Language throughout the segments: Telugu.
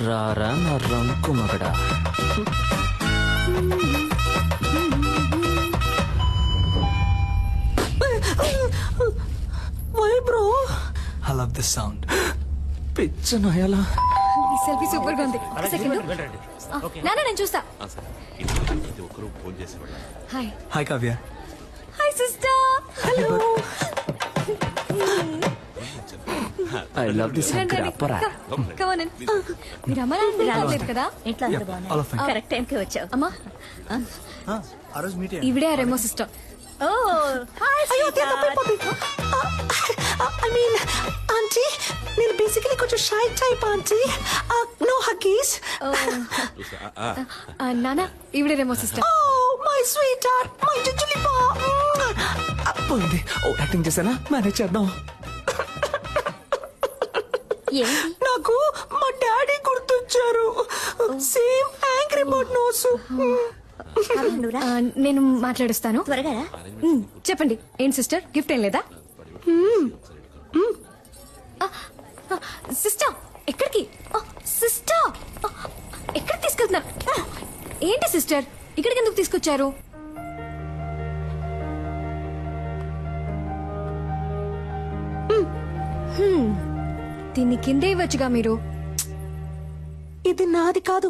రారా నా రంకు మగడా. Why bro, I love this sound. పిచ్చ నయలా. ఈ సెల్ఫీ సూపర్ గా ఉంది. ఒక సెకండ్ నాన్న, నేను చూస్తా. Hi. Hi Kavya. Hi sister. Hello. I love this uncle. అప్పరా కమన్ ఇన్. మీరు అమ్మ నాన్న రాలేదు కదా? ఎట్లా అందరూ All బాగున్నారు? of fine. కరెక్ట్ టైంకి వచ్చావు. అమ్మా, ఆ రోజు మీట్ ఈవిడే ఆ Remo sister. Oh hi I mean, aunty నేను బేసికలీ కొంచెం shy type aunty. No huggies. నాన్న, ఈవిడే Remo sister. Oh my sweet heart, my జుజులిపా. అప్పుంది. ఓ యాక్టింగ్ చేశానా, మేనేజ్ చేద్దాం. ఏంటి నాకు మా డాడీ గుర్తొచ్చారు. Same angry bird nose. నువ్వురా నేను మాట్లాడుస్తాను. త్వరగా రా. చెప్పండి, ఏం సిస్టర్, గిఫ్ట్ ఏం లేదా? సిస్టర్ ఎక్కడికి? సిస్టర్ ఎక్కడికి తీసుకెళ్తున్నారు? ఏంటి సిస్టర్, ఇక్కడికి ఎందుకు తీసుకొచ్చారు? దీన్ని కిందే ఇవ్వచ్చుగా మీరు. ఇది నాది కాదు.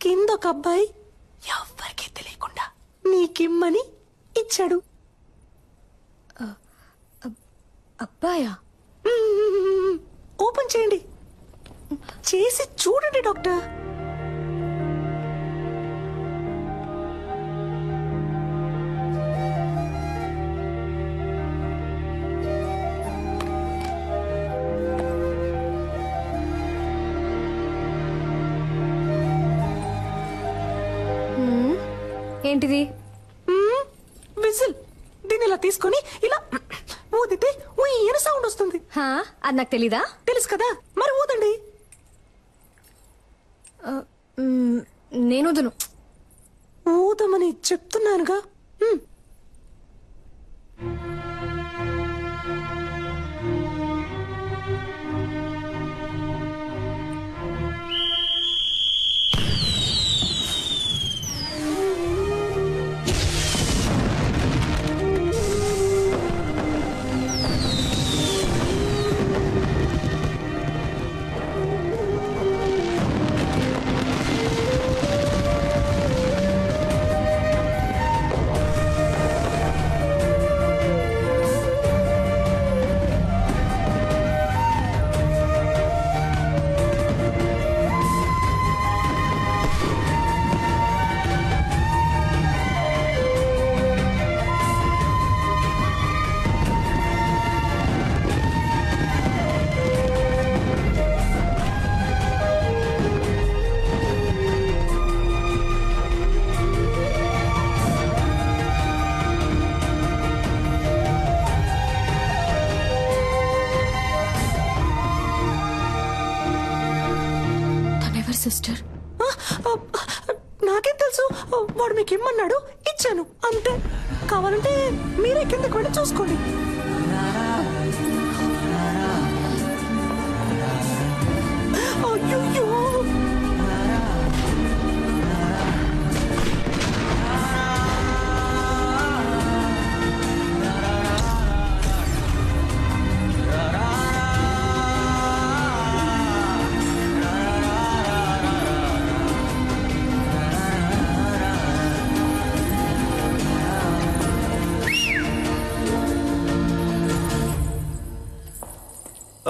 కింద ఒక అబ్బాయి ఎవ్వరికీ తెలియకుండా నీకిమ్మని ఇచ్చాడు. అబ్బాయా? ఓపెన్ చేయండి, చేసి చూడండి డాక్టర్. ఏంటిది? విజిల్. దీన్ని ఇలా తీసుకొని ఇలా ఊదితే ఉయ్యన సౌండ్ వస్తుంది. హా, అది నాకు తెలీదా? తెలుసు కదా, మరి ఊదండి. నేను వదును. ఊదమని చెప్తున్నానుగా. సిస్టర్, నాకేం తెలుసు, వాడు మీకు ఇమ్మన్నాడు, ఇచ్చాను అంతే. కావాలంటే మీరే కిందకి వెళ్ళి చూసుకోండి. అయ్యో,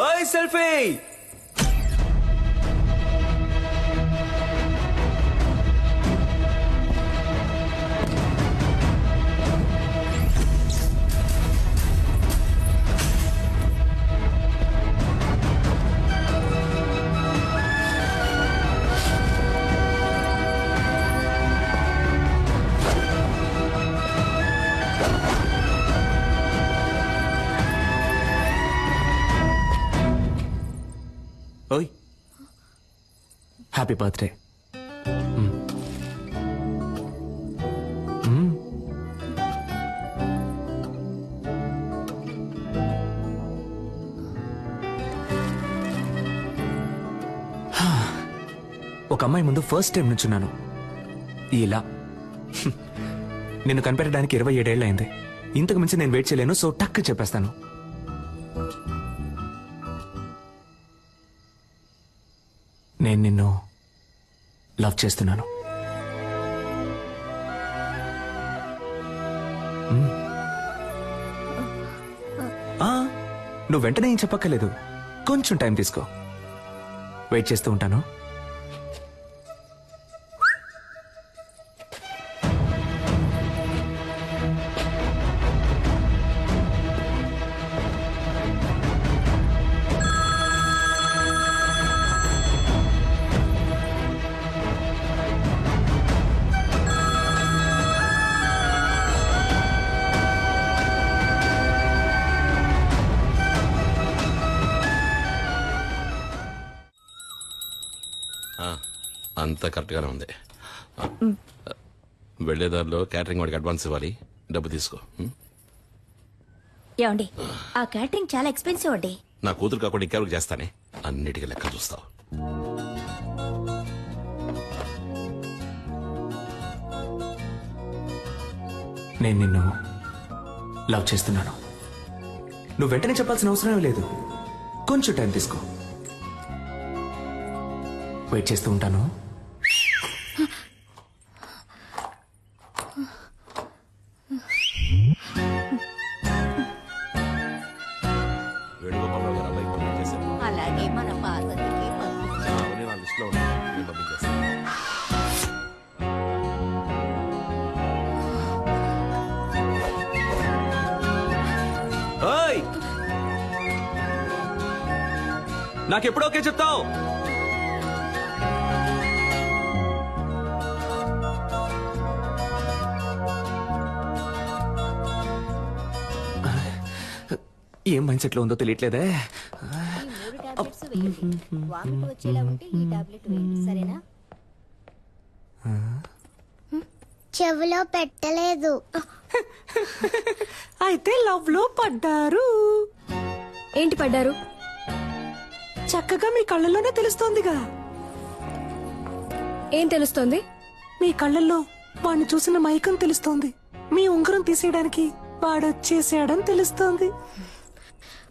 ఓయ్ సెల్ఫీ. ఓయ్, హ్యాపీ బర్త్డే. ఒక అమ్మాయి ముందు ఫస్ట్ టైం నుంచున్నాను ఇలా. నిన్ను కనిపెట్టడానికి 27 ఏళ్ళు అయింది. ఇంతకు మించి నేను వెయిట్ చేయలేను, సో టక్ చెప్పేస్తాను. నేను నిన్ను లవ్ చేస్తున్నాను. నువ్వు వెంటనే ఏం చెప్పక్కర్లేదు, కొంచెం టైం తీసుకో. వెయిట్ చేస్తూ ఉంటాను. అంతా కరెక్ట్గానే ఉంది. వెళ్లేదారిలో క్యాటరింగ్ వాడికి అడ్వాన్స్ ఇవ్వాలి, డబ్బు తీసుకో. ఏమండి ఆ క్యాటరింగ్ చాలా ఎక్స్పెన్సివ్ అండి. నా కూతురు కాకుండా ఇంకెవరికి చేస్తానే, అన్నిటికీ లెక్క చూస్తావు. నేను నిన్ను లవ్ చేస్తున్నాను. నువ్వు వెంటనే చెప్పాల్సిన అవసరం లేదు, కొంచెం టైం తీసుకో. వెయిట్ చేస్తూ ఉంటాను. వేణుగోపాలరావు గారు అబ్బాయి పంపించేశారు. అలాగే మన పార్వతికి అవన్నీ నా లిస్టులో ఉన్నాయి, నేను పంపించేస్తాను. ఓయ్, నాకెప్పుడు ఓకే చెప్తావు? ఏం మైండ్ సెట్ లో ఉందో తెలియట్లేదే. చెవిలో పెట్టలేదు. అయితే లవ్ లో పడ్డారు. ఏంటి పడ్డారు? చక్కగా మీ కళ్ళల్లోనే తెలుస్తోందిగా. ఏం తెలుస్తోంది? మీ కళ్ళల్లో వాడిని చూసిన మైకం తెలుస్తోంది. మీ ఉంగరం తీసేయడానికి వాడొచ్చేసాడని తెలుస్తోంది.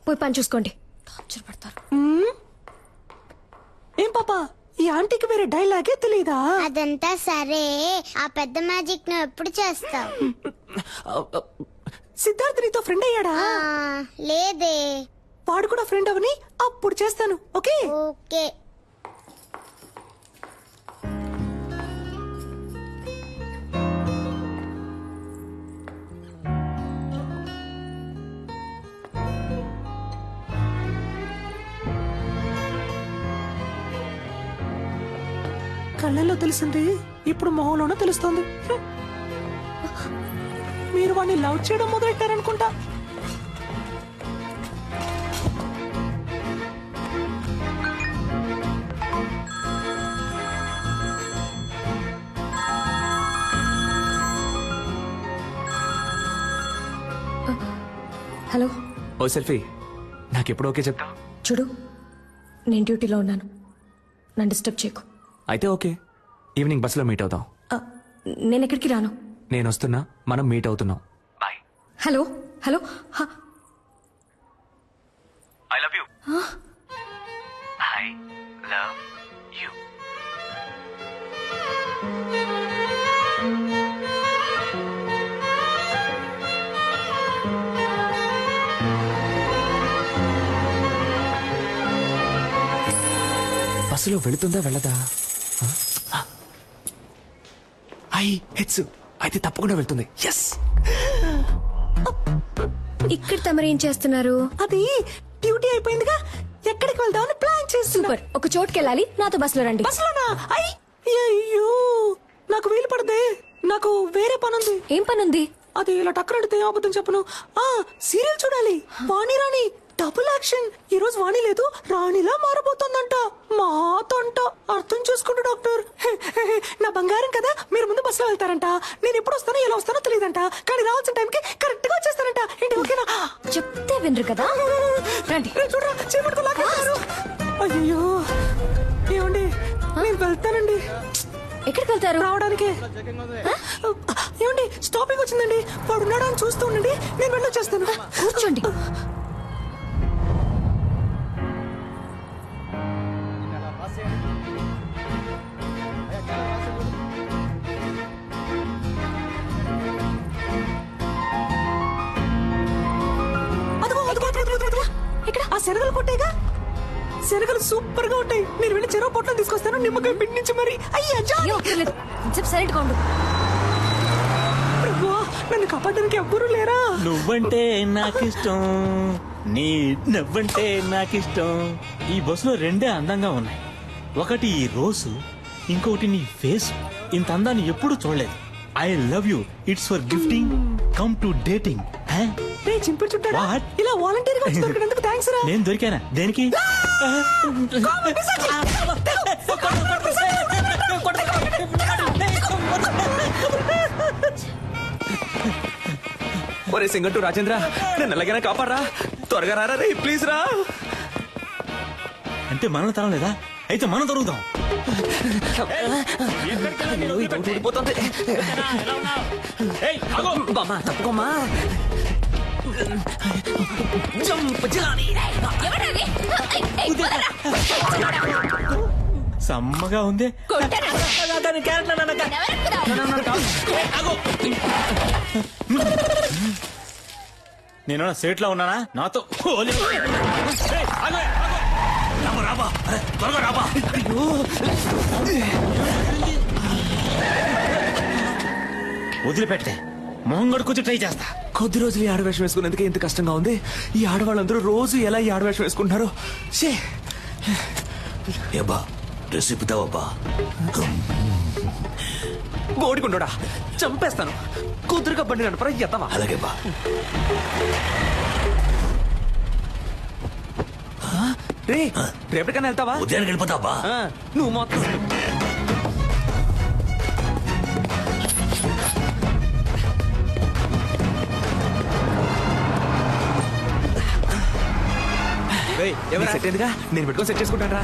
పోయి పని చూసుకోండి. టార్చర్ పడతారు. ఏం పాపా, ఈ ఆంటీకి వేరే డైలాగే తెలీదా? అదంతా సరే, ఆ పెద్ద మ్యాజిక్ నువ్వు ఎప్పుడు చేస్తావు? సిద్ధార్థ్ నీతో ఫ్రెండ్ అయ్యాడా? లేదే. వాడు కూడా ఫ్రెండ్ అవని అప్పుడు చేస్తాను. Okay okay. కళ్ళల్లో తెలిసింది ఇప్పుడు మొహంలోనూ తెలుస్తోంది. మీరు వాడిని లవ్ చేయడం మొదలెట్టారనుకుంటా. హలో. ఓ సెల్ఫీ, నాకెప్పుడు ఓకే చెప్తావు? చూడు, నేను డ్యూటీలో ఉన్నాను, నన్ను డిస్టర్బ్ చేయకు. అయితే ఓకే, ఈవినింగ్ బస్సులో మీట్ అవుతాం. నేను ఎక్కడికి రాను. నేను వస్తున్నా, మనం మీట్ అవుతున్నాం. Bye. Hello hello. I love you. I love you. బస్సులో వెళుతుందా వెళ్ళదా? హెడ్స్ అయితే తప్పకుండా వెళ్తుంది. ఎస్. ఇక్కడ తమరేం చేస్తున్నారు? అది డ్యూటీ అయిపోయిందిగా, ఎక్కడికి వెళ్దామని ప్లాన్ చేస్తున్నా. సూపర్. ఒక చోటుకి వెళ్ళాలి, నాతో బస్సులో రండి. బస్సులోనా? అయ్యో, నాకు వీలు పడదే, నాకు వేరే పనుంది. ఏం పనుంది? అది ఇలా టక్కరడితే అబద్ధం చెప్పను. సీరియల్ చూడాలి, వాణి రాణి డబుల్ యాక్షన్. ఈ రోజు వాణి లేదు, రాణిలా మారబోతోందంట. మాతంట. అర్థం చేసుకుంటా డాక్టర్. నా బంగారం కదా, మీరు ముందు బస్సులో వెళ్తారంట. నేను ఎప్పుడు వస్తానో ఎలా వస్తానో తెలియదంట, కానీ రావాల్సిన టైంకి కరెక్ట్ గా వచ్చేస్తారంట. ఏంటి ఓకేనా? చెప్తే వినరు కదా. రండి. చూడరా, చేపట్టుకోలేకపోయారు. అయ్యో, ఏమండి నేను వెళ్తానండి. ఎక్కడికి వెళ్తారు? రావడానికి. ఏమండి స్టాపింగ్ వచ్చిందండి. వాడు ఉన్నాడా అని చూస్తూ ఉండండి, నేను వెళ్ళొచ్చేస్తాను. కూర్చోండి. అదిగో అదిగో అదిగో, అదిగో, అదిగో. ఎక్కడ? ఆ శనగలు కొట్టేగా. శనగలు సూపర్ గా ఉంటాయి. నేను వెళ్ళి చెరువు పొట్టం తీసుకొస్తాను, నిమ్మకాయ పిండి నుంచి మరి. అయ్యా ఏం అక్కర్లేదు. కొంచెం సైలెంట్ గా ఉండు. నన్ను కాపాడడానికి ఎవ్వరూ లేరా? నువ్వంటే నాకిష్టం, నీ నవ్వంటే నాకిష్టం. ఈ బస్సులో రెండే అందంగా ఉన్నాయి. ఒకటి ఈ రోజు, ఇంకొకటి నీ ఫేస్. ఇంత అందాన్ని ఎప్పుడు చూడలేదు. I love you. It's for gifting, come to dating. రే చింపుడు చుట్టారా? What? ఇలా వాలంటీర్ గా వచ్చి దొరికినందుకు థ్యాంక్స్ రా. నేను దొరికానా? దేనికి? ఒరే సింగట్టు రాజేంద్ర, నన్ను ఎలాగైనా కాపాడరా. త్వరగా రారా రే, ప్లీజ్ రా. అంటే మనం తరం లేదా? అయితే మనం దొరుకుతాం. ఇది ఒకటి ఊడిపోతుంది. బామ్మా తప్పుకోమ్మా. సమ్మగా ఉంది. నేను సేట్ లో ఉన్నానా? నాతో హోలీ. ఏయ్, ఆగు, ఆగు. రాబా, త్వరగా రాబా. వదిలిపెట్టే, మొహం కడుకొచ్చి ట్రై చేస్తా. కొద్ది రోజులు ఈ ఆడవేషం వేసుకునేందుకే ఇంత కష్టంగా ఉంది. ఈ ఆడవాళ్ళందరూ రోజు ఎలా ఈ ఆడవేషం వేసుకుంటున్నారు. షే ఏబా డ్రెస్ ఇప్పుతావబ్బా. గోడికుండోడా, చంపేస్తాను. కూతురుగా బండి నడపరా ఎత్తవా. అలాగే బా. రే రేపటికన్నా వెళ్తావా? ఉదయానికి వెళ్ళిపోతావా? నువ్వు మొత్తం ఎవరు సెట్ అయిందిగా, నేను పెట్టుకొని సెట్ చేసుకుంటాను రా.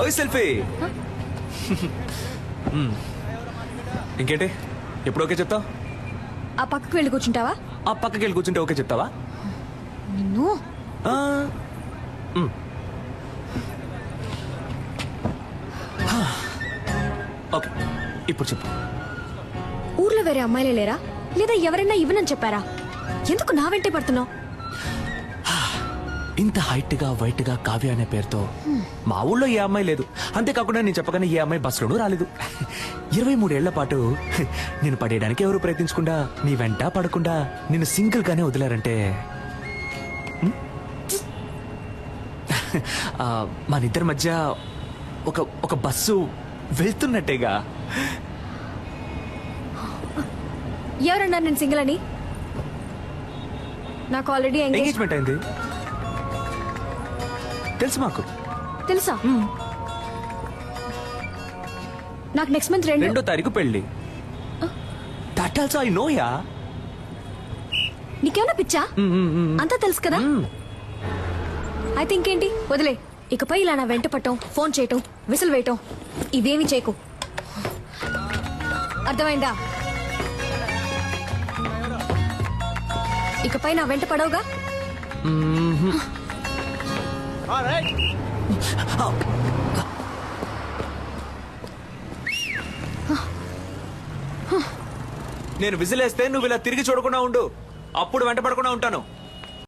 ఓయ్ సెల్ఫీ. ఇంకేంటి, ఎప్పుడు ఓకే చెప్తావు? ఆ పక్కకు వెళ్ళి కూర్చుంటావా? ఆ పక్కకి వెళ్ళి కూర్చుంటే ఓకే చెప్తావా? నిన్ను ఆ, ఓకే ఇప్పుడు చెప్పు. ఊర్లో వేరే అమ్మాయిలే లేరా? లేదా ఎవరైనా ఇవ్వనని చెప్పారా? ఎందుకు నా వెంటే పడుతున్నావు? ఇంత హైట్ గా వైట్ గా కావ్య అనే పేరుతో మా ఊళ్ళో ఏ అమ్మాయి లేదు. అంతేకాకుండా నేను చెప్పగానే ఏ అమ్మాయి బస్సులోనూ రాలేదు. 23 ఏళ్ల పాటు నేను పడేయడానికి ఎవరు ప్రయత్నించకుండా, నీ వెంట పడకుండా నిన్ను సింగిల్ గానే వదిలారంటే మన ఇద్దరి మధ్య ఒక ఒక బస్సు వెళ్తున్నట్టేగా. ఎవరన్నారు నేను సింగిల్ అని? నాకు ఆల్రెడీ ఎంగేజ్మెంట్ అయింది తెలుసు మాకు. తెలుసా? నాకు నెక్స్ట్ మంత్ 2వ తారీఖు పెళ్లి. That also I know yeah. నీకేమన్నా పిచ్చా? అంతా తెలుసు కదా. అయితే ఇంకేంటి, వదిలే. ఇకపై ఇలా నా వెంట పట్టం, ఫోన్ చేయటం, విసిల్ వేయటం ఇవేమి చేయకు. అర్థమైందా? ఇకపై నా వెంట పడవుగా. నేను విజిలేస్తే నువ్వు ఇలా తిరిగి చూడకుండా ఉండు. అప్పుడు వెంట పడకుండా ఉంటాను.